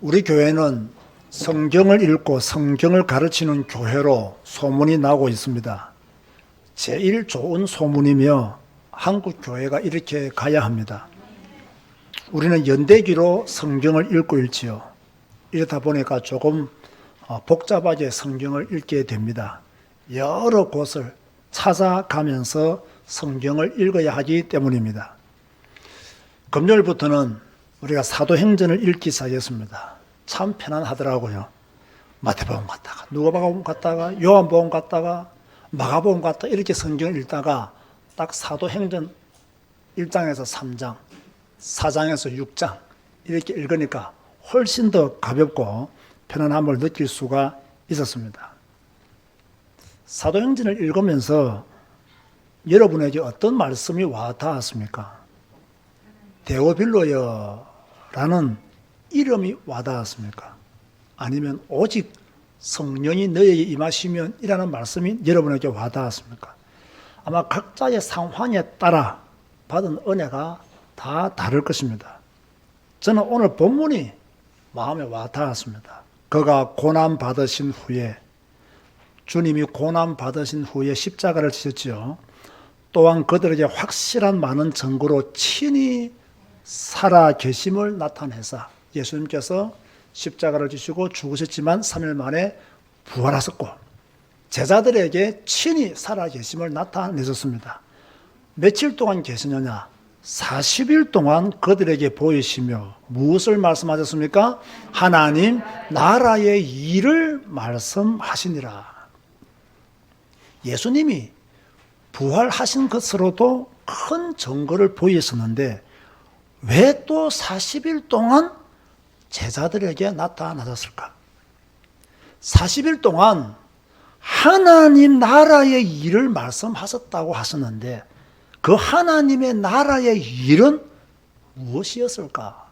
우리 교회는 성경을 읽고 성경을 가르치는 교회로 소문이 나고 있습니다. 제일 좋은 소문이며 한국 교회가 이렇게 가야 합니다. 우리는 연대기로 성경을 읽고 있지요. 이러다 보니까 조금 복잡하게 성경을 읽게 됩니다. 여러 곳을 찾아가면서 성경을 읽어야 하기 때문입니다. 금요일부터는 우리가 사도행전을 읽기 시작했습니다. 참 편안하더라고요. 마태복음 갔다가 누가복음 갔다가 요한복음 갔다가 마가복음 갔다가 이렇게 성경을 읽다가 딱 사도행전 1장에서 3장, 4장에서 6장 이렇게 읽으니까 훨씬 더 가볍고 편안함을 느낄 수가 있었습니다. 사도행전을 읽으면서 여러분에게 어떤 말씀이 와 닿았습니까? 데오빌로여라는 이름이 와 닿았습니까? 아니면 오직 성령이 너에게 임하시면 이라는 말씀이 여러분에게 와 닿았습니까? 아마 각자의 상황에 따라 받은 은혜가 다 다를 것입니다. 저는 오늘 본문이 마음에 와 닿았습니다. 그가 고난 받으신 후에, 주님이 고난 받으신 후에 십자가를 지셨지요. 또한 그들에게 확실한 많은 증거로 친히 살아 계심을 나타내사, 예수님께서 십자가를 지시고 죽으셨지만 3일 만에 부활하셨고 제자들에게 친히 살아 계심을 나타내셨습니다. 며칠 동안 계시느냐? 40일 동안 그들에게 보이시며 무엇을 말씀하셨습니까? 하나님 나라의 일을 말씀하시니라. 예수님이 부활하신 것으로도 큰 증거를 보이셨는데 왜 또 40일 동안 제자들에게 나타나셨을까? 40일 동안 하나님 나라의 일을 말씀하셨다고 하셨는데 그 하나님의 나라의 일은 무엇이었을까?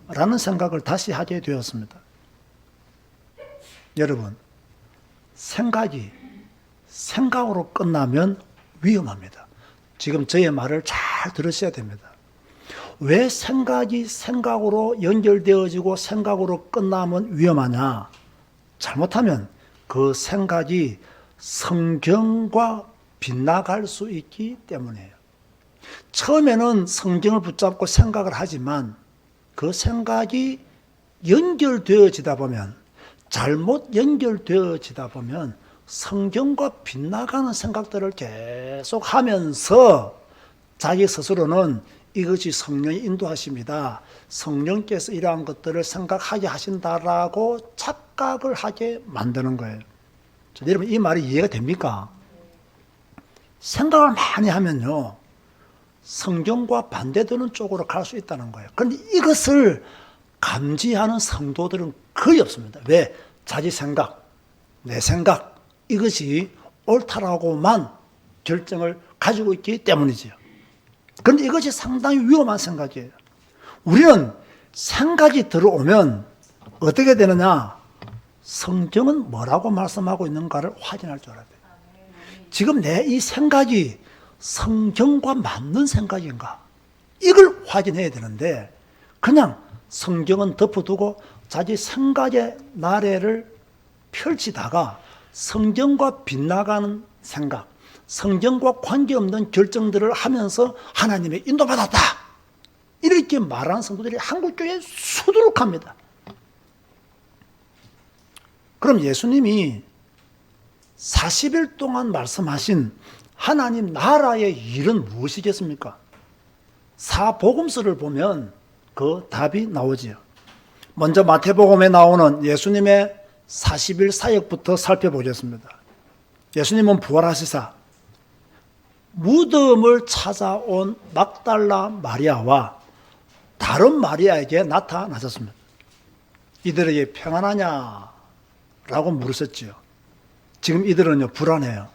라는 생각을 다시 하게 되었습니다. 여러분, 생각이 생각으로 끝나면 위험합니다. 지금 저의 말을 잘 들으셔야 됩니다. 왜 생각이 생각으로 연결되어지고 생각으로 끝나면 위험하냐? 잘못하면 그 생각이 성경과 빗나갈 수 있기 때문이에요. 처음에는 성경을 붙잡고 생각을 하지만 그 생각이 연결되어지다 보면, 잘못 연결되어지다 보면 성경과 빗나가는 생각들을 계속 하면서 자기 스스로는 이것이 성령의 인도하심이다, 성령께서 이러한 것들을 생각하게 하신다라고 착각을 하게 만드는 거예요. 여러분, 이 말이 이해가 됩니까? 생각을 많이 하면요, 성경과 반대되는 쪽으로 갈 수 있다는 거예요. 그런데 이것을 감지하는 성도들은 거의 없습니다. 왜? 자기 생각, 내 생각, 이것이 옳다라고만 결정을 가지고 있기 때문이지요. 그런데 이것이 상당히 위험한 생각이에요. 우리는 생각이 들어오면 어떻게 되느냐? 성경은 뭐라고 말씀하고 있는가를 확인할 줄 알아야 돼요. 지금 내 이 생각이 성경과 맞는 생각인가? 이걸 확인해야 되는데 그냥 성경은 덮어두고 자기 생각의 나래를 펼치다가 성경과 빗나가는 생각, 성경과 관계없는 결정들을 하면서 하나님의 인도받았다, 이렇게 말하는 성도들이 한국교회에 수두룩합니다. 그럼 예수님이 40일 동안 말씀하신 하나님 나라의 일은 무엇이겠습니까? 사복음서를 보면 그 답이 나오지요. 먼저 마태복음에 나오는 예수님의 40일 사역부터 살펴보겠습니다. 예수님은 부활하시사 무덤을 찾아온 막달라 마리아와 다른 마리아에게 나타나셨습니다. 이들에게 평안하냐? 라고 물으셨지요. 지금 이들은요, 불안해요.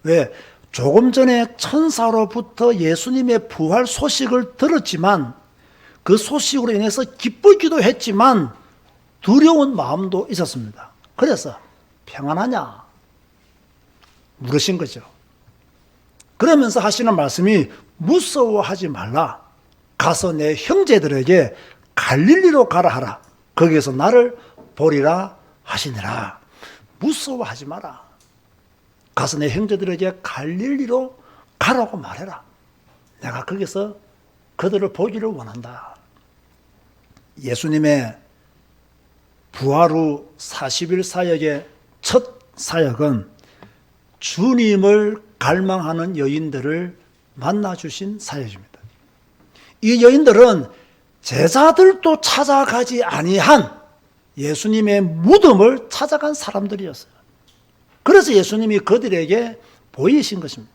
왜? 조금 전에 천사로부터 예수님의 부활 소식을 들었지만 그 소식으로 인해서 기쁘기도 했지만 두려운 마음도 있었습니다. 그래서 평안하냐? 물으신 거죠. 그러면서 하시는 말씀이 무서워하지 말라. 가서 내 형제들에게 갈릴리로 가라 하라. 거기에서 나를 보리라 하시니라. 무서워하지 마라. 가서 내 형제들에게 갈릴리로 가라고 말해라. 내가 거기서 그들을 보기를 원한다. 예수님의 부활 후 40일 사역의 첫 사역은 주님을 갈망하는 여인들을 만나주신 사역입니다. 이 여인들은 제자들도 찾아가지 아니한 예수님의 무덤을 찾아간 사람들이었어요. 그래서 예수님이 그들에게 보이신 것입니다.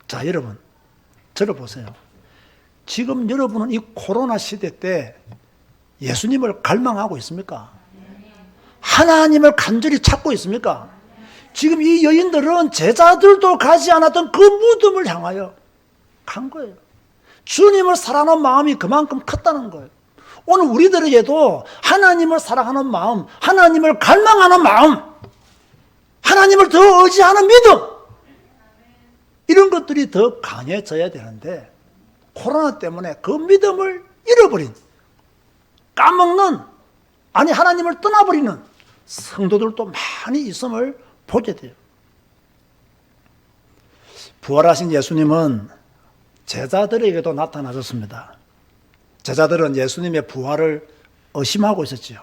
자, 여러분, 저를 보세요. 지금 여러분은 이 코로나 시대 때 예수님을 갈망하고 있습니까? 하나님을 간절히 찾고 있습니까? 지금 이 여인들은 제자들도 가지 않았던 그 무덤을 향하여 간 거예요. 주님을 사랑하는 마음이 그만큼 컸다는 거예요. 오늘 우리들에게도 하나님을 사랑하는 마음, 하나님을 갈망하는 마음, 하나님을 더 의지하는 믿음, 이런 것들이 더 강해져야 되는데 코로나 때문에 그 믿음을 잃어버린, 까먹는, 아니 하나님을 떠나버리는 성도들도 많이 있음을 보게 돼요. 부활하신 예수님은 제자들에게도 나타나셨습니다. 제자들은 예수님의 부활을 의심하고 있었지요.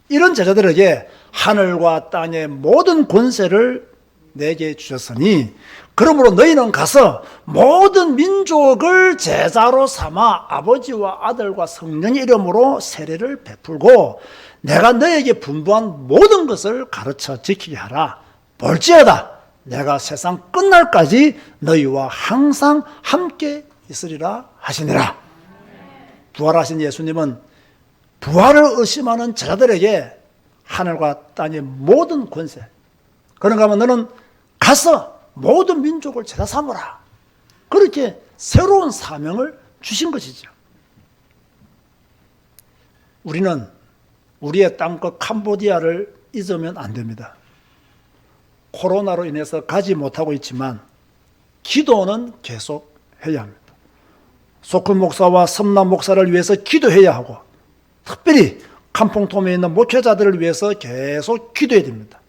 이런 제자들에게 하늘과 땅의 모든 권세를 내게 주셨으니 그러므로 너희는 가서 모든 민족을 제자로 삼아 아버지와 아들과 성령의 이름으로 세례를 베풀고 내가 너에게 분부한 모든 것을 가르쳐 지키게 하라. 볼지어다 내가 세상 끝날까지 너희와 항상 함께 있으리라 하시니라. 부활하신 예수님은 부활을 의심하는 제자들에게 하늘과 땅의 모든 권세, 그런가 하면 너는 가서 모든 민족을 제자 삼으라. 그렇게 새로운 사명을 주신 것이죠. 우리는 우리의 땅끝 캄보디아를 잊으면 안 됩니다. 코로나로 인해서 가지 못하고 있지만 기도는 계속 해야 합니다. 소큰 목사와 섬남 목사를 위해서 기도해야 하고 특별히 캄퐁톰에 있는 목회자들을 위해서 계속 기도해야 됩니다.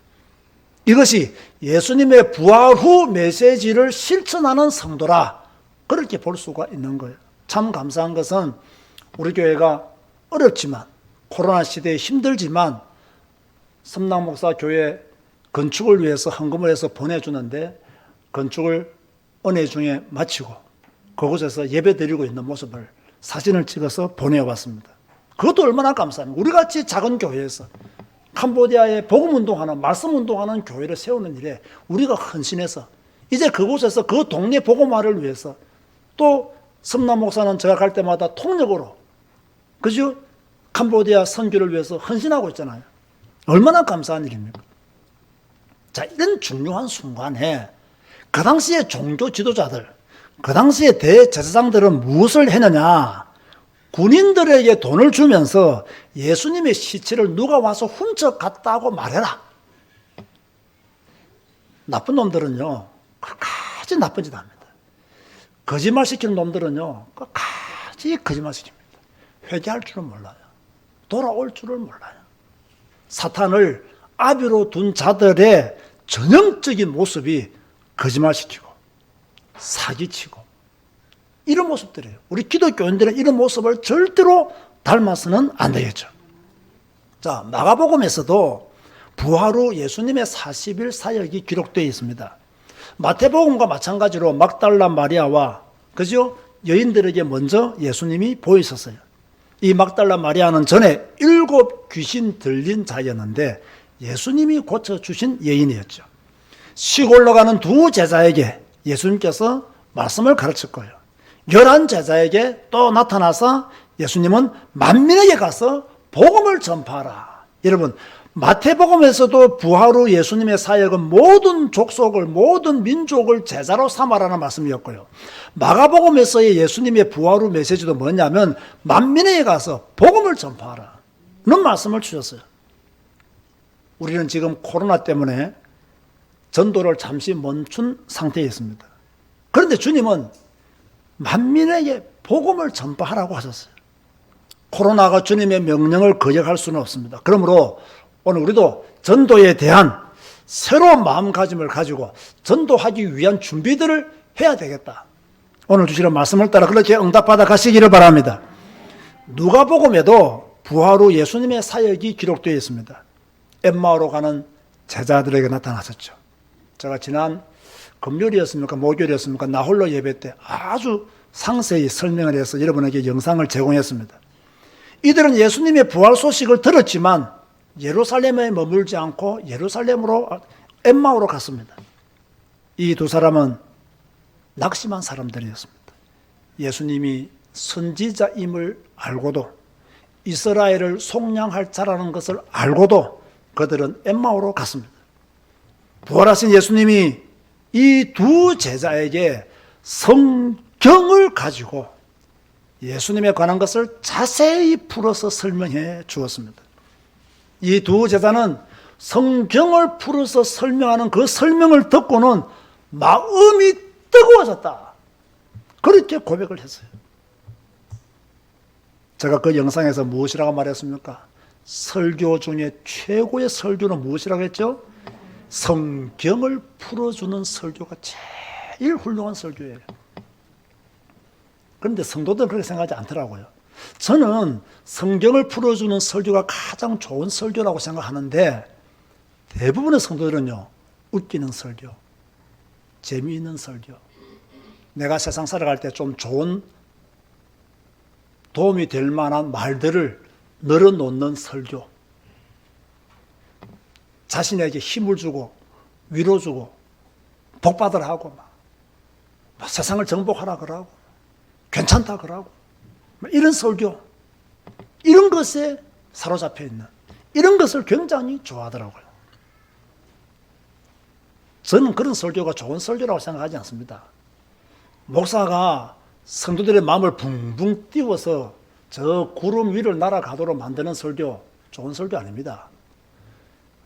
이것이 예수님의 부활 후 메시지를 실천하는 성도라, 그렇게 볼 수가 있는 거예요. 참 감사한 것은 우리 교회가 어렵지만 코로나 시대에 힘들지만 섬남 목사 교회 건축을 위해서 헌금을 해서 보내주는데 건축을 은혜 중에 마치고 그곳에서 예배 드리고 있는 모습을 사진을 찍어서 보내왔습니다. 그것도 얼마나 감사합니다. 우리같이 작은 교회에서 캄보디아에 복음운동하는, 말씀운동하는 교회를 세우는 일에 우리가 헌신해서 이제 그곳에서 그 동네 복음화를 위해서 또 섬남 목사는 제가 갈 때마다 통역으로 그죠? 캄보디아 선교를 위해서 헌신하고 있잖아요. 얼마나 감사한 일입니까? 자, 이런 중요한 순간에 그 당시에 종교 지도자들, 그 당시에 대제사장들은 무엇을 했느냐? 군인들에게 돈을 주면서 예수님의 시체를 누가 와서 훔쳐갔다고 말해라. 나쁜 놈들은요, 끝까지 나쁜 짓 합니다. 거짓말 시키는 놈들은요, 끝까지 거짓말 시킵니다. 회개할 줄은 몰라요. 돌아올 줄을 몰라요. 사탄을 아비로 둔 자들의 전형적인 모습이 거짓말 시키고 사기치고 이런 모습들이에요. 우리 기독교인들은 이런 모습을 절대로 닮아서는 안 되겠죠. 자, 마가복음에서도 부활 후 예수님의 40일 사역이 기록되어 있습니다. 마태복음과 마찬가지로 막달라 마리아와 그죠? 여인들에게 먼저 예수님이 보이셨어요. 이 막달라 마리아는 전에 7 귀신 들린 자였는데 예수님이 고쳐주신 여인이었죠. 시골로 가는 2 제자에게 예수님께서 말씀을 가르칠 거예요. 11 제자에게 또 나타나서 예수님은 만민에게 가서 복음을 전파하라. 여러분, 마태복음에서도 부활 후 예수님의 사역은 모든 족속을, 모든 민족을 제자로 삼아라는 말씀이었고요. 마가복음에서의 예수님의 부활 후 메시지도 뭐냐면 만민에게 가서 복음을 전파하라 는 말씀을 주셨어요. 우리는 지금 코로나 때문에 전도를 잠시 멈춘 상태에 있습니다. 그런데 주님은 만민에게 복음을 전파하라고 하셨어요. 코로나가 주님의 명령을 거역할 수는 없습니다. 그러므로 오늘 우리도 전도에 대한 새로운 마음가짐을 가지고 전도하기 위한 준비들을 해야 되겠다. 오늘 주시는 말씀을 따라 그렇게 응답받아 가시기를 바랍니다. 누가복음에도 부활 후 예수님의 사역이 기록되어 있습니다. 엠마오로 가는 제자들에게 나타나셨죠. 제가 지난 금요일이었습니까? 목요일이었습니까? 나홀로 예배 때 아주 상세히 설명을 해서 여러분에게 영상을 제공했습니다. 이들은 예수님의 부활 소식을 들었지만 예루살렘에 머물지 않고 예루살렘으로 엠마오로 갔습니다. 이 두 사람은 낙심한 사람들이었습니다. 예수님이 선지자임을 알고도 이스라엘을 속량할 자라는 것을 알고도 그들은 엠마오로 갔습니다. 부활하신 예수님이 이 두 제자에게 성경을 가지고 예수님에 관한 것을 자세히 풀어서 설명해 주었습니다. 이 두 제자는 성경을 풀어서 설명하는 그 설명을 듣고는 마음이 뜨거워졌다. 그렇게 고백을 했어요. 제가 그 영상에서 무엇이라고 말했습니까? 설교 중에 최고의 설교는 무엇이라고 했죠? 성경을 풀어주는 설교가 제일 훌륭한 설교예요. 그런데 성도들은 그렇게 생각하지 않더라고요. 저는 성경을 풀어주는 설교가 가장 좋은 설교라고 생각하는데 대부분의 성도들은요, 웃기는 설교, 재미있는 설교, 내가 세상 살아갈 때 좀 좋은 도움이 될 만한 말들을 늘어놓는 설교, 자신에게 힘을 주고 위로 주고 복받으라 하고 막 세상을 정복하라 그러고 괜찮다 그러고 이런 설교, 이런 것에 사로잡혀 있는 이런 것을 굉장히 좋아하더라고요. 저는 그런 설교가 좋은 설교라고 생각하지 않습니다. 목사가 성도들의 마음을 붕붕 띄워서 저 구름 위를 날아가도록 만드는 설교, 좋은 설교 아닙니다.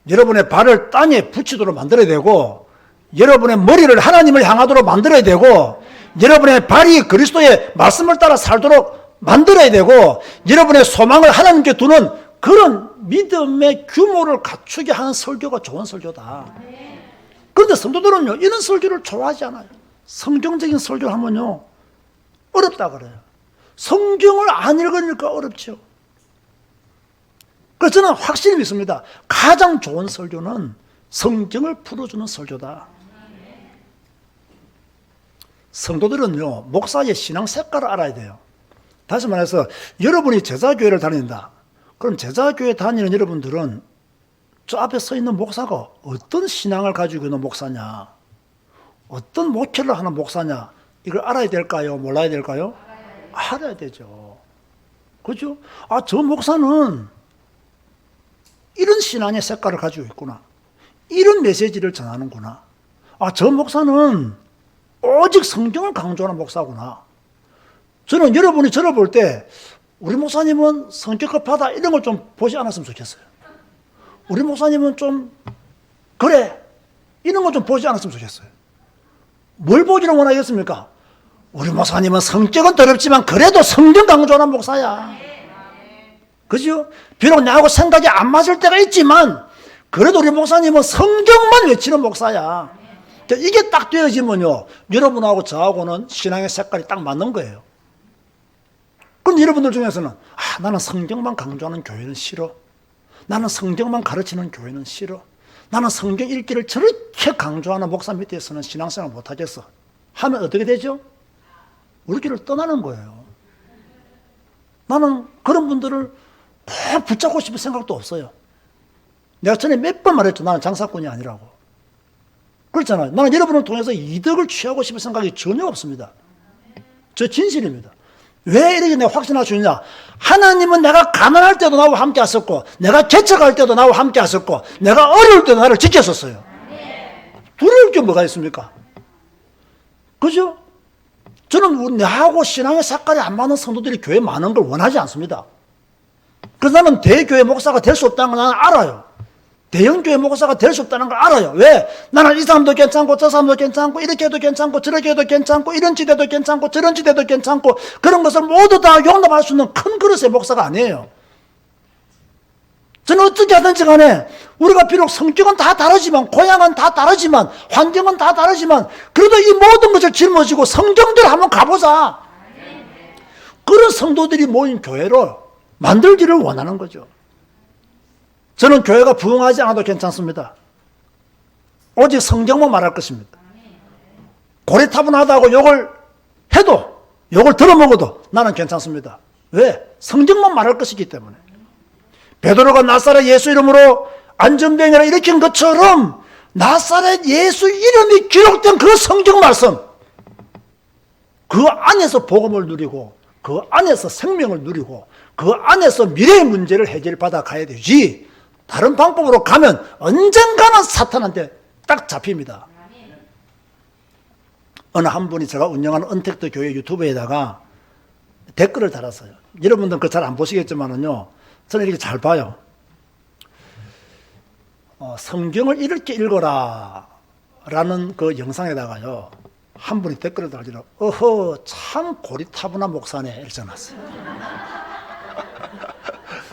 여러분의 발을 땅에 붙이도록 만들어야 되고, 여러분의 머리를 하나님을 향하도록 만들어야 되고, 여러분의 발이 그리스도의 말씀을 따라 살도록 만들어야 되고, 여러분의 소망을 하나님께 두는 그런 믿음의 규모를 갖추게 하는 설교가 좋은 설교다. 그런데 성도들은요, 이런 설교를 좋아하지 않아요. 성경적인 설교를 하면요, 어렵다 그래요. 성경을 안 읽으니까 어렵죠. 그래서 저는 확실히 믿습니다. 가장 좋은 설교는 성경을 풀어주는 설교다. 성도들은요, 목사의 신앙 색깔을 알아야 돼요. 다시 말해서 여러분이 제자교회를 다닌다. 그럼 제자교회 다니는 여러분들은 저 앞에 서 있는 목사가 어떤 신앙을 가지고 있는 목사냐, 어떤 목회를 하는 목사냐, 이걸 알아야 될까요? 몰라야 될까요? 알아야 되죠. 그죠? 아, 저 목사는 이런 신앙의 색깔을 가지고 있구나. 이런 메시지를 전하는구나. 아, 저 목사는 오직 성경을 강조하는 목사구나. 저는 여러분이 저를 볼 때 우리 목사님은 성격 급하다 이런 걸 좀 보지 않았으면 좋겠어요. 우리 목사님은 좀 그래 이런 걸 좀 보지 않았으면 좋겠어요. 뭘 보기를 원하겠습니까? 우리 목사님은 성격은 더럽지만 그래도 성경 강조하는 목사야. 그죠? 비록 나하고 생각이 안 맞을 때가 있지만 그래도 우리 목사님은 성경만 외치는 목사야. 이게 딱 되어지면요, 여러분하고 저하고는 신앙의 색깔이 딱 맞는 거예요. 그럼 여러분들 중에서는 나는 성경만 강조하는 교회는 싫어. 나는 성경만 가르치는 교회는 싫어. 나는 성경 읽기를 저렇게 강조하는 목사 밑에서는 신앙생활 못하겠어 하면 어떻게 되죠? 우리 길을 떠나는 거예요. 나는 그런 분들을 꼭 붙잡고 싶은 생각도 없어요. 내가 전에 몇 번 말했죠. 나는 장사꾼이 아니라고. 그렇잖아요. 나는 여러분을 통해서 이득을 취하고 싶은 생각이 전혀 없습니다. 저 진실입니다. 왜 이렇게 내가 확신할 수 있냐? 하나님은 내가 가난할 때도 나와 함께 하셨고, 내가 개척할 때도 나와 함께 하셨고, 내가 어려울 때도 나를 지켰었어요. 두려울 게 뭐가 있습니까? 그죠? 저는 나하고 신앙의 색깔이 안 맞는 성도들이 교회에 많은 걸 원하지 않습니다. 그래서 나는 대교회 목사가 될 수 없다는 걸 나는 알아요. 대형교회 목사가 될 수 없다는 걸 알아요. 왜? 나는 이 사람도 괜찮고 저 사람도 괜찮고 이렇게 해도 괜찮고 저렇게 해도 괜찮고 이런 지대도 괜찮고 저런 지대도 괜찮고 그런 것을 모두 다 용납할 수 있는 큰 그릇의 목사가 아니에요. 저는 어떻게 하든지 간에 우리가 비록 성격은 다 다르지만 고향은 다 다르지만 환경은 다 다르지만 그래도 이 모든 것을 짊어지고 성경대로 한번 가보자. 그런 성도들이 모인 교회를 만들기를 원하는 거죠. 저는 교회가 부흥하지 않아도 괜찮습니다. 오직 성경만 말할 것입니다. 고리타분하다고 욕을 해도 욕을 들어먹어도 나는 괜찮습니다. 왜? 성경만 말할 것이기 때문에. 베드로가 나사렛 예수 이름으로 안전병이라 일으킨 것처럼 나사렛 예수 이름이 기록된 그 성경 말씀, 그 안에서 복음을 누리고 그 안에서 생명을 누리고 그 안에서 미래의 문제를 해결받아 가야 되지, 다른 방법으로 가면 언젠가는 사탄한테 딱 잡힙니다. 어느 한 분이 제가 운영하는 언택트 교회 유튜브에다가 댓글을 달았어요. 여러분들은 그거 잘 안 보시겠지만은요, 저는 이렇게 잘 봐요. 성경을 이렇게 읽어라 라는 그 영상에다가요, 한 분이 댓글을 달더라고요. 어허, 참 고리타분한 목사네 이렇게 써놨어요.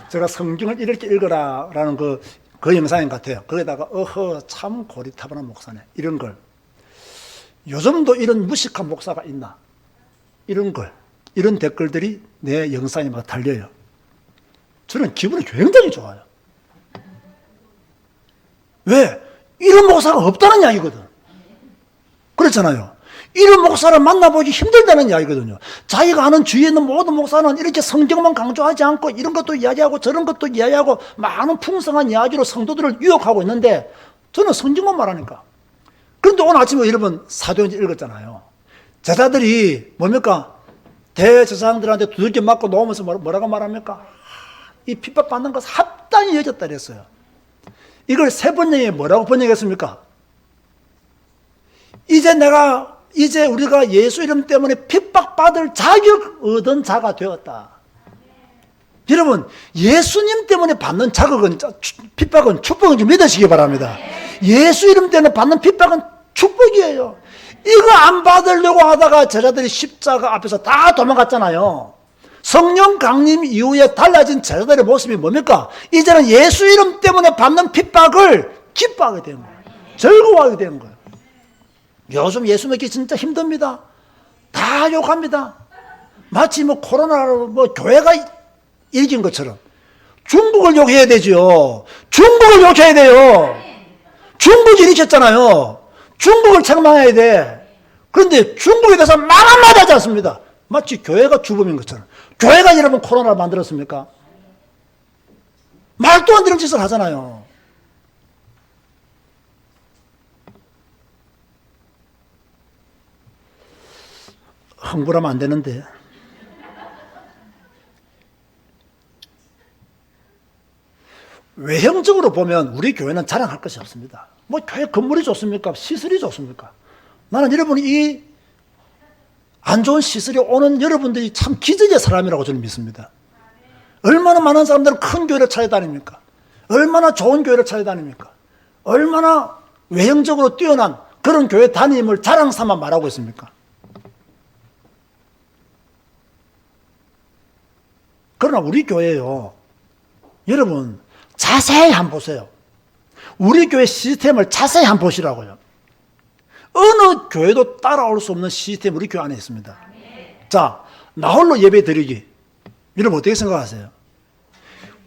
제가 성경을 이렇게 읽어라 라는 그 영상인 것 같아요. 거기다가 어허, 참 고리타분한 목사네 이런 걸. 요즘도 이런 무식한 목사가 있나, 이런 댓글들이 내 영상에 막 달려요. 저는 기분이 굉장히 좋아요. 왜? 이런 목사가 없다는 이야기거든. 그렇잖아요. 이런 목사를 만나보기 힘들다는 이야기거든요. 자기가 아는 주위에 있는 모든 목사는 이렇게 성경만 강조하지 않고 이런 것도 이야기하고 저런 것도 이야기하고 많은 풍성한 이야기로 성도들을 유혹하고 있는데, 저는 성경만 말하니까. 그런데 오늘 아침에 여러분 사도행전 읽었잖아요. 제자들이 뭡니까? 대제사장들한테 두들겨 맞고 놓으면서 뭐라고 말합니까? 이 핍박받는 것을 합당히 여겼다 그랬어요. 이걸 세 번역에 뭐라고 번역했습니까? 이제 우리가 예수 이름 때문에 핍박받을 자격 얻은 자가 되었다. 여러분, 예수님 때문에 받는 자극은, 핍박은 축복인지 믿으시기 바랍니다. 예수 이름 때문에 받는 핍박은 축복이에요. 이거 안 받으려고 하다가 제자들이 십자가 앞에서 다 도망갔잖아요. 성령 강림 이후에 달라진 제자들의 모습이 뭡니까? 이제는 예수 이름 때문에 받는 핍박을 기뻐하게 된 거예요. 즐거워하게 된 거예요. 요즘 예수 믿기 진짜 힘듭니다. 다 욕합니다. 마치 코로나로 교회가 이긴 것처럼. 중국을 욕해야 되죠. 중국을 욕해야 돼요. 중국이 일으켰잖아요. 중국을 책망해야 돼. 그런데 중국에 대해서 말 한마디 하지 않습니다. 마치 교회가 주범인 것처럼. 교회가 여러분 코로나를 만들었습니까? 말도 안 되는 짓을 하잖아요. 흥분하면 안 되는데. 외형적으로 보면 우리 교회는 자랑할 것이 없습니다. 교회 건물이 좋습니까? 시설이 좋습니까? 나는 여러분이 이 안 좋은 시설이 오는 여러분들이 참 기적의 사람이라고 저는 믿습니다. 얼마나 많은 사람들은 큰 교회를 찾아다닙니까? 얼마나 좋은 교회를 찾아다닙니까? 얼마나 외형적으로 뛰어난 그런 교회 다님을 자랑 삼아 말하고 있습니까? 그러나 우리 교회요, 여러분 자세히 한번 보세요. 우리 교회 시스템을 자세히 한번 보시라고요. 어느 교회도 따라올 수 없는 시스템이 우리 교회 안에 있습니다. 자, 나홀로 예배 드리기, 여러분 어떻게 생각하세요?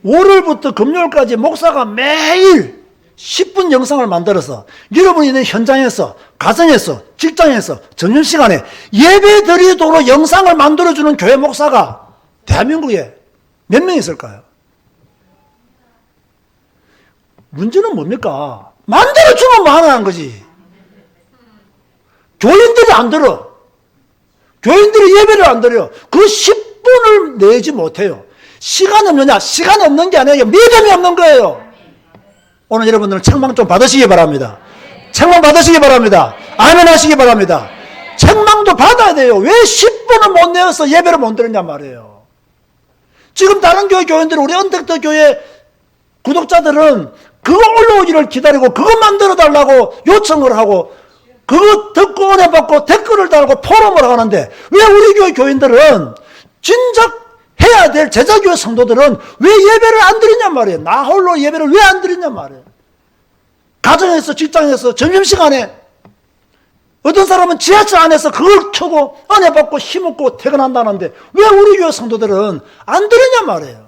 월요일부터 금요일까지 목사가 매일 10분 영상을 만들어서 여러분이 있는 현장에서, 가정에서, 직장에서, 점심시간에 예배 드리도록 영상을 만들어주는 교회 목사가 대한민국에 몇 명 있을까요? 문제는 뭡니까? 만들어주면 많아한 거지. 교인들이 안 들어. 교인들이 예배를 안 드려요. 그 10분을 내지 못해요. 시간이 없느냐? 시간이 없는 게 아니에요. 믿음이 없는 거예요. 오늘 여러분들은 책망 좀 받으시기 바랍니다. 책망 받으시기 바랍니다. 아멘 하시기 바랍니다. 책망도 받아야 돼요. 왜 10분을 못 내어서 예배를 못 드렸냐 말이에요. 지금 다른 교회 교인들, 우리 언택트 교회 구독자들은 그거 올라오기를 기다리고 그거 만들어달라고 요청을 하고 그거 듣고 은혜 받고 댓글을 달고 포럼을 하는데 왜 우리 교회 교인들은 진작 해야 될 제자교회 성도들은 왜 예배를 안 드리냔 말이에요. 나 홀로 예배를 왜 안 드리냔 말이에요. 가정에서 직장에서 점심시간에 어떤 사람은 지하철 안에서 그걸 켜고 은혜 받고 힘없고 퇴근한다는데 왜 우리 교회 성도들은 안 드리냔 말이에요.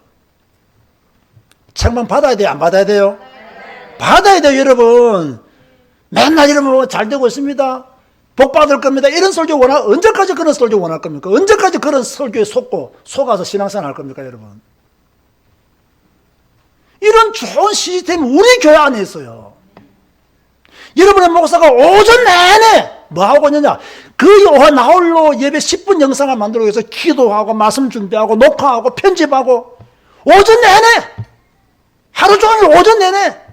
책망 받아야 돼요? 안 받아야 돼요? 받아야 돼요, 여러분. 맨날 이러면 잘 되고 있습니다. 복 받을 겁니다. 이런 설교 언제까지 그런 설교 원할 겁니까? 언제까지 그런 설교에 속아서 신앙생활 할 겁니까, 여러분? 이런 좋은 시스템이 우리 교회 안에 있어요. 여러분의 목사가 오전 내내 뭐 하고 있느냐? 그 나홀로 예배 10분 영상을 만들기 위해서 기도하고 말씀 준비하고 녹화하고 편집하고 오전 내내 하루 종일 오전 내내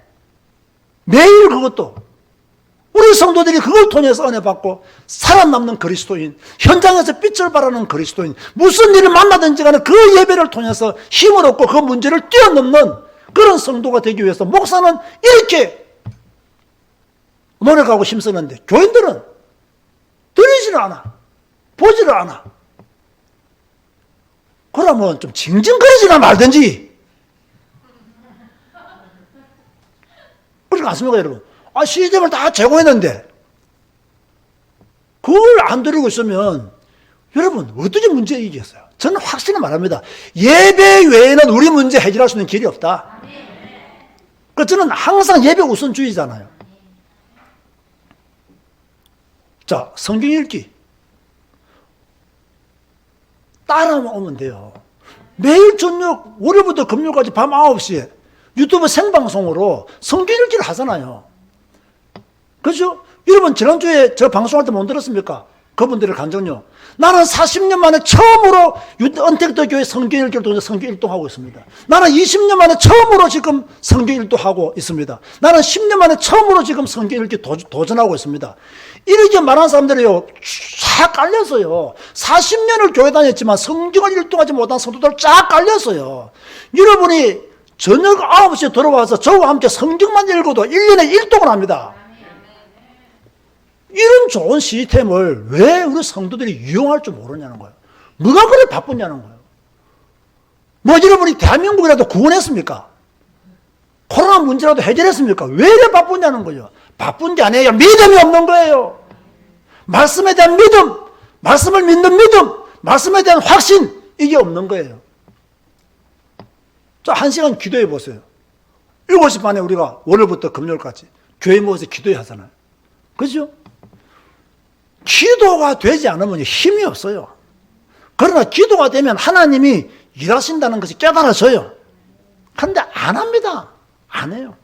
매일 그것도 우리 성도들이 그걸 통해서 은혜 받고 살아남는 그리스도인, 현장에서 빛을 발하는 그리스도인, 무슨 일을 만나든지 간에 그 예배를 통해서 힘을 얻고 그 문제를 뛰어넘는 그런 성도가 되기 위해서 목사는 이렇게 노력하고 힘쓰는데 교인들은 들리지를 않아. 보지를 않아. 그러면 좀 징징거리지나 말든지. 그렇지 않습니까, 여러분? 시스템을 다 제공했는데 그걸 안 들고 있으면 여러분 어떻게 문제 이기겠어요? 저는 확실히 말합니다. 예배 외에는 우리 문제 해결할 수 있는 길이 없다. 그 저는 항상 예배 우선주의잖아요. 자, 성경 읽기 따라오면 돼요. 매일 저녁 월요일부터 금요일까지 밤 9시에 유튜브 생방송으로 성경 읽기를 하잖아요. 그죠? 여러분 지난주에 저 방송할 때 못 들었습니까? 그분들의 감정요. 나는 40년 만에 처음으로 언택트 교회 성경 읽기를 통해서 성경 일동하고 있습니다. 나는 20년 만에 처음으로 지금 성경 일동하고 있습니다. 나는 10년 만에 처음으로 지금 성경 읽기 도전하고 있습니다. 이렇게 말하는 사람들이요 쫙 깔렸어요. 40년을 교회 다녔지만 성경을 일동하지 못한 성도들 쫙 깔렸어요. 여러분이 저녁 9시에 들어와서 저와 함께 성경만 읽어도 1년에 1동을 합니다. 이런 좋은 시스템을 왜 우리 성도들이 이용할 줄 모르냐는 거예요. 뭐가 그래 바쁘냐는 거예요. 뭐 여러분이 대한민국이라도 구원했습니까? 코로나 문제라도 해결했습니까? 왜 이래 바쁘냐는 거예요. 바쁜 게 아니에요. 믿음이 없는 거예요. 말씀에 대한 믿음, 말씀을 믿는 믿음, 말씀에 대한 확신, 이게 없는 거예요. 자, 1시간 기도해 보세요. 7시 반에 우리가 월요일부터 금요일까지 교회 모여서 기도해 하잖아요. 그죠? 기도가 되지 않으면 힘이 없어요. 그러나 기도가 되면 하나님이 일하신다는 것이 깨달아져요. 그런데 안 합니다. 안 해요.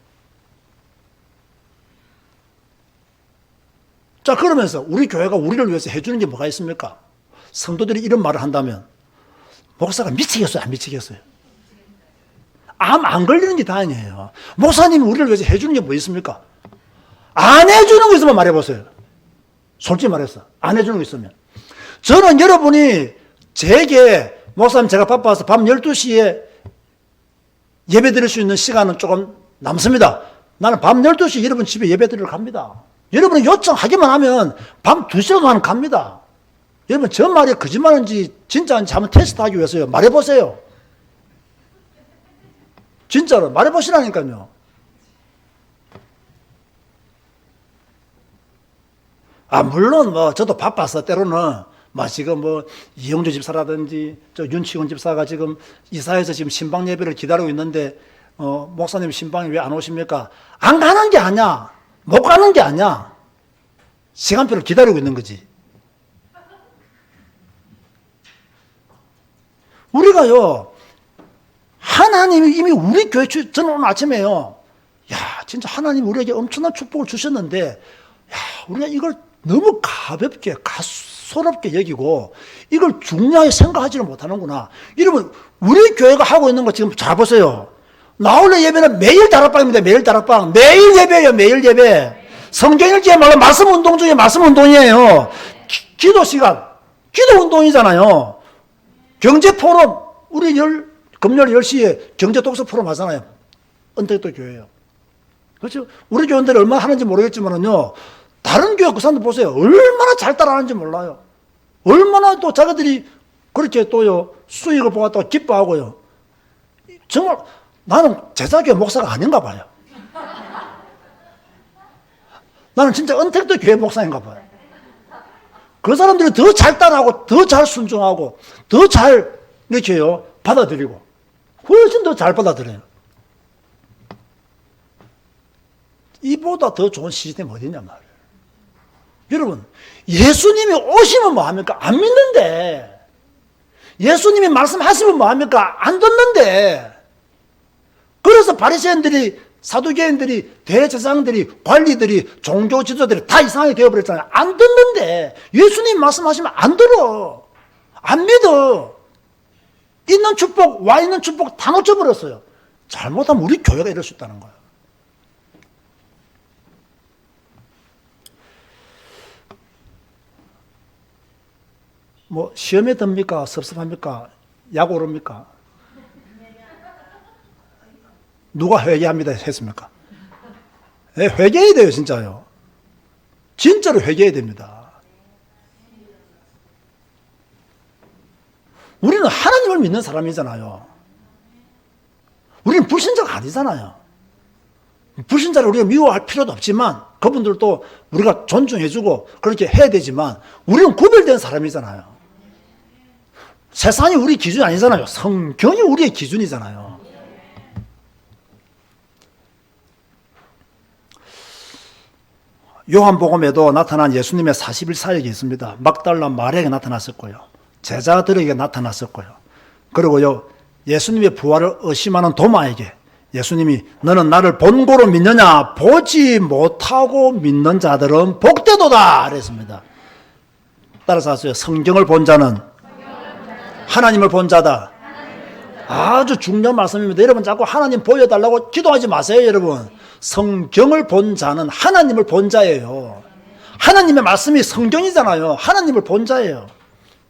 자, 그러면서 우리 교회가 우리를 위해서 해주는 게 뭐가 있습니까? 성도들이 이런 말을 한다면 목사가 미치겠어요? 안 미치겠어요? 암 안 걸리는 게 다행이에요. 목사님이 우리를 위해서 해주는 게 뭐 있습니까? 안 해주는 거 있으면 말해보세요. 솔직히 말해서 안 해주는 거 있으면. 저는 여러분이 제게 목사님 제가 바빠서 밤 12시에 예배 드릴 수 있는 시간은 조금 남습니다. 나는 밤 12시 여러분 집에 예배 드리러 갑니다. 여러분이 요청하기만 하면 밤 2시라도 나는 갑니다. 여러분 저 말이 거짓말인지 진짜인지 한번 테스트하기 위해서요. 말해보세요. 진짜로 말해보시라니까요. 물론 저도 바빠서 때로는 지금 이영주 집사라든지 저 윤치곤 집사가 지금 이사해서 지금 신방 예배를 기다리고 있는데 목사님 신방에 왜 안 오십니까? 안 가는 게 아니야. 못 가는 게 아니야. 시간표를 기다리고 있는 거지. 우리가요, 하나님이 이미 우리 교회, 저는 오늘 아침에요, 진짜 하나님이 우리에게 엄청난 축복을 주셨는데, 우리가 이걸 너무 가볍게, 가소롭게 여기고, 이걸 중요하게 생각하지를 못하는구나. 여러분, 우리 교회가 하고 있는 거 지금 잘 보세요. 나홀로 예배는 매일 다락방입니다. 매일 다락방. 매일 예배예요. 매일 예배. 성경 읽기야말로 말씀 운동 중에 말씀 운동이에요. 기도 시간. 기도 운동이잖아요. 경제 포럼. 우리 금요일 10시에 경제 독서 포럼 하잖아요. 언택트 교회예요. 그렇죠? 우리 교인들이 얼마나 하는지 모르겠지만은요, 다른 교회 그 사람들 보세요. 얼마나 잘 따라하는지 몰라요. 얼마나 또 자기들이 그렇게 또요, 수익을 보았다고 기뻐하고요. 정말 나는 제자교회 목사가 아닌가 봐요. 나는 진짜 은택도 교회 목사인가 봐요. 그 사람들이 더 잘 따라하고, 더 잘 순종하고, 더 잘 이렇게요, 받아들이고, 훨씬 더 잘 받아들여요. 이보다 더 좋은 시스템이 어디냐 말이에요. 여러분, 예수님이 오시면 뭐합니까? 안 믿는데. 예수님이 말씀하시면 뭐합니까? 안 듣는데. 그래서 바리새인들이, 사두개인들이, 대제사장들이, 관리들이, 종교 지도자들이 다 이상하게 되어버렸잖아요. 안 듣는데 예수님 말씀하시면 안 들어. 안 믿어. 있는 축복, 와 있는 축복 다 놓쳐버렸어요. 잘못하면 우리 교회가 이럴 수 있다는 거예요. 뭐 시험에 듭니까? 섭섭합니까? 약 오릅니까? 누가 회개합니다 했습니까? 네, 회개해야 돼요, 진짜요. 진짜로 회개해야 됩니다. 우리는 하나님을 믿는 사람이잖아요. 우리는 불신자가 아니잖아요. 불신자를 우리가 미워할 필요도 없지만 그분들도 우리가 존중해주고 그렇게 해야 되지만 우리는 구별된 사람이잖아요. 세상이 우리 기준이 아니잖아요. 성경이 우리의 기준이잖아요. 요한복음에도 나타난 예수님의 40일 사역이 있습니다. 막달라 마리아에게 나타났었고요. 제자들에게 나타났었고요. 그리고요, 예수님의 부활을 의심하는 도마에게 예수님이 너는 나를 본고로 믿느냐? 보지 못하고 믿는 자들은 복되도다 그랬습니다. 따라서 하세요. 성경을 본 자는 하나님을 본 자다. 아주 중요한 말씀입니다. 여러분 자꾸 하나님 보여달라고 기도하지 마세요. 여러분, 성경을 본 자는 하나님을 본 자예요. 하나님의 말씀이 성경이잖아요. 하나님을 본 자예요.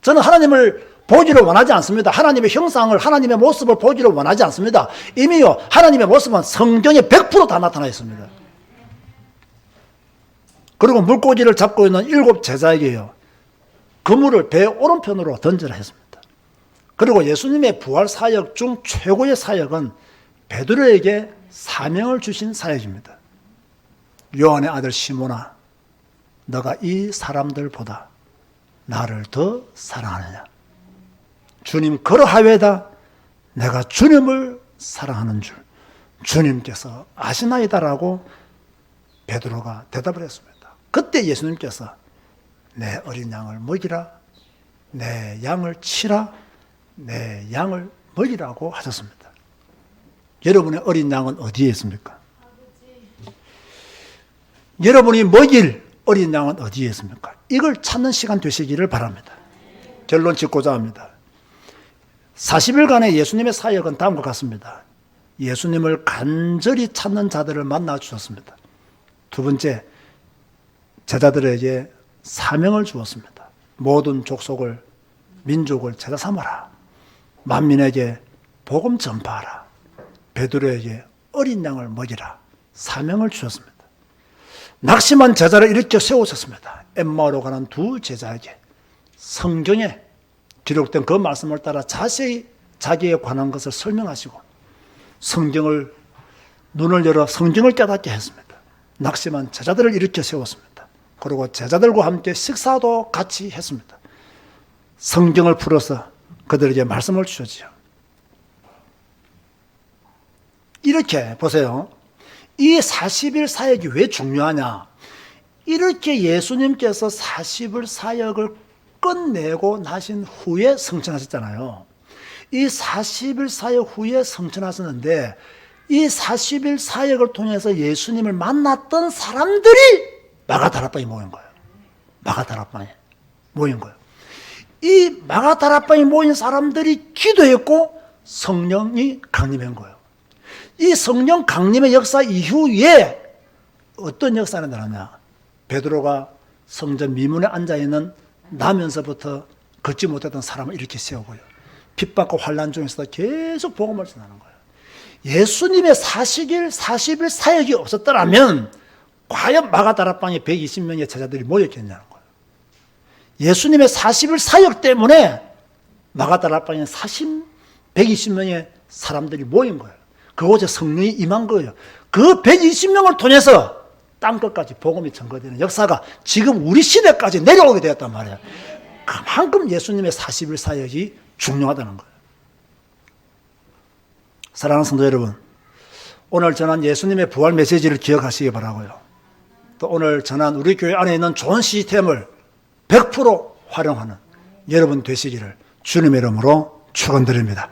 저는 하나님을 보기를 원하지 않습니다. 하나님의 형상을, 하나님의 모습을 보기를 원하지 않습니다. 이미요, 하나님의 모습은 성경에 100% 다 나타나 있습니다. 그리고 물고기를 잡고 있는 7 제자에게요, 그물을 배 오른편으로 던지라 했습니다. 그리고 예수님의 부활 사역 중 최고의 사역은 베드로에게 사명을 주신 사역입니다. 요한의 아들 시몬아, 너가 이 사람들보다 나를 더 사랑하느냐? 주님 그러하외다. 내가 주님을 사랑하는 줄 주님께서 아시나이다라고 베드로가 대답을 했습니다. 그때 예수님께서 내 어린 양을 먹이라, 내 양을 치라, 내 양을 먹이라고 하셨습니다. 여러분의 어린 양은 어디에 있습니까? 여러분이 먹일 어린 양은 어디에 있습니까? 이걸 찾는 시간 되시기를 바랍니다. 결론 짓고자 합니다. 40일간의 예수님의 사역은 다음과 같습니다. 예수님을 간절히 찾는 자들을 만나 주셨습니다. 두 번째, 제자들에게 사명을 주었습니다. 모든 족속을, 민족을 제자 삼아라. 만민에게 복음 전파하라. 베드로에게 어린 양을 먹이라. 사명을 주셨습니다. 낙심한 제자를 일으켜 세우셨습니다. 엠마오로 가는 2 제자에게 성경에 기록된 그 말씀을 따라 자세히 자기에 관한 것을 설명하시고 성경을, 눈을 열어 성경을 깨닫게 했습니다. 낙심한 제자들을 일으켜 세웠습니다. 그리고 제자들과 함께 식사도 같이 했습니다. 성경을 풀어서 그들에게 말씀을 주셨지요. 이렇게 보세요. 이 40일 사역이 왜 중요하냐? 이렇게 예수님께서 40일 사역을 끝내고 나신 후에 성천하셨잖아요. 이 40일 사역 후에 성천하셨는데 이 40일 사역을 통해서 예수님을 만났던 사람들이 마가다락방에 모인 거예요. 마가다락방에 모인 거예요. 이 마가다락방에 모인 사람들이 기도했고 성령이 강림한 거예요. 이 성령 강림의 역사 이후에 어떤 역사가 일어나냐? 베드로가 성전 미문에 앉아있는 나면서부터 걷지 못했던 사람을 이렇게 세우고요. 핍박과 환난 중에서도 계속 복음을 전하는 거예요. 예수님의 40일 사역이 없었더라면 과연 마가다락방에 120명의 제자들이 모였겠냐는 거예요. 예수님의 40일 사역 때문에 마가다락방에 120명의 사람들이 모인 거예요. 그곳에 성령이 임한 거예요. 그 120명을 통해서 땅끝까지 복음이 전거되는 역사가 지금 우리 시대까지 내려오게 되었단 말이에요. 그만큼 예수님의 40일 사역이 중요하다는 거예요. 사랑하는 성도 여러분, 오늘 전한 예수님의 부활 메시지를 기억하시기 바라고요. 또 오늘 전한 우리 교회 안에 있는 좋은 시스템을 100% 활용하는 여러분 되시기를 주님의 이름으로 축원드립니다.